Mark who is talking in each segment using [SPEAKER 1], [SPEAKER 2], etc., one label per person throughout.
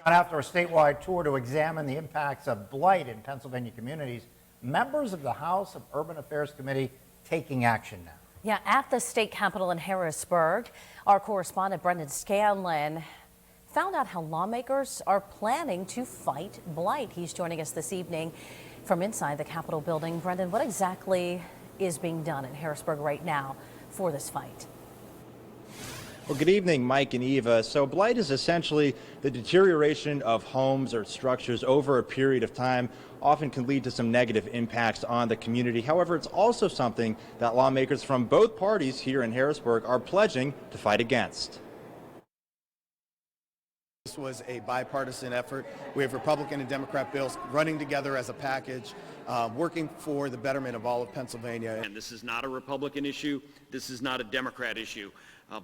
[SPEAKER 1] After a statewide tour to examine the impacts of blight in Pennsylvania communities, members of the House of Urban Affairs Committee taking action now.
[SPEAKER 2] Yeah, at the state capitol in Harrisburg, our correspondent Brendan Scanlon found out how lawmakers are planning to fight blight. He's joining us this evening from inside the Capitol building. Brendan, what exactly is being done in Harrisburg right now for this fight?
[SPEAKER 3] Well, good evening, Mike and Eva. So blight is essentially the deterioration of homes or structures over a period of time, often can lead to some negative impacts on the community. However, it's also something that lawmakers from both parties here in Harrisburg are pledging to fight against.
[SPEAKER 4] This was a bipartisan effort. We have Republican and Democrat bills running together as a package, working for the betterment of all of Pennsylvania.
[SPEAKER 5] And this is not a Republican issue. This is not a Democrat issue.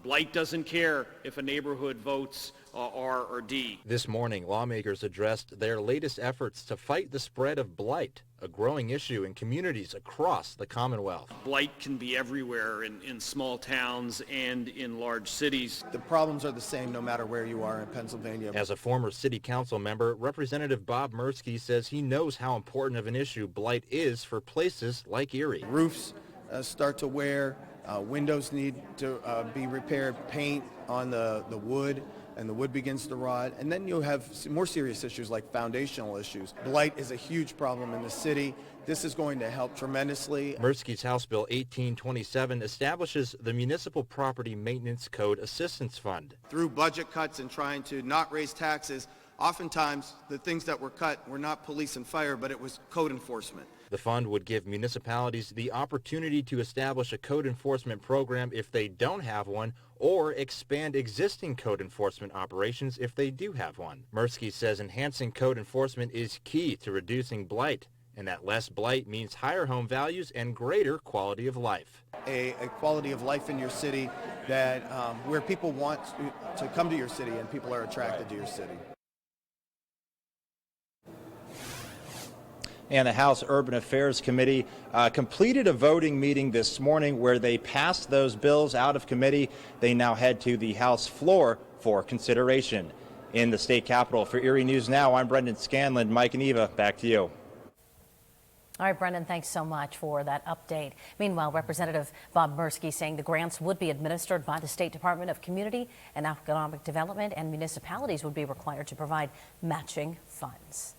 [SPEAKER 5] Blight doesn't care if a neighborhood votes R or D.
[SPEAKER 6] This morning, lawmakers addressed their latest efforts to fight the spread of blight, a growing issue in communities across the Commonwealth.
[SPEAKER 5] Blight can be everywhere in small towns and in large cities.
[SPEAKER 4] The problems are the same no matter where you are in Pennsylvania.
[SPEAKER 6] As a former city council member, Representative Bob Mirsky says he knows how important of an issue blight is for places like Erie.
[SPEAKER 4] Roofs start to wear, windows need to be repaired, paint on the wood, and the wood begins to rot. And then you have more serious issues like foundational issues. Blight is a huge problem in the city. This is going to help tremendously.
[SPEAKER 6] Mirsky's House Bill 1827 establishes the Municipal Property Maintenance Code Assistance Fund.
[SPEAKER 4] Through budget cuts and trying to not raise taxes, oftentimes the things that were cut were not police and fire, but it was code enforcement.
[SPEAKER 6] The fund would give municipalities the opportunity to establish a code enforcement program if they don't have one, or expand existing code enforcement operations if they do have one. Mirsky says enhancing code enforcement is key to reducing blight, and that less blight means higher home values and greater quality of life.
[SPEAKER 4] A quality of life in your city that where people want to come to your city and people are attracted to your city.
[SPEAKER 3] And the House Urban Affairs Committee completed a voting meeting this morning where they passed those bills out of committee. They now head to the House floor for consideration. In the state capitol, for Erie News Now, I'm Brendan Scanlon. Mike and Eva, back to you.
[SPEAKER 2] All right, Brendan, thanks so much for that update. Meanwhile, Representative Bob Mirsky saying the grants would be administered by the State Department of Community and Economic Development, and municipalities would be required to provide matching funds.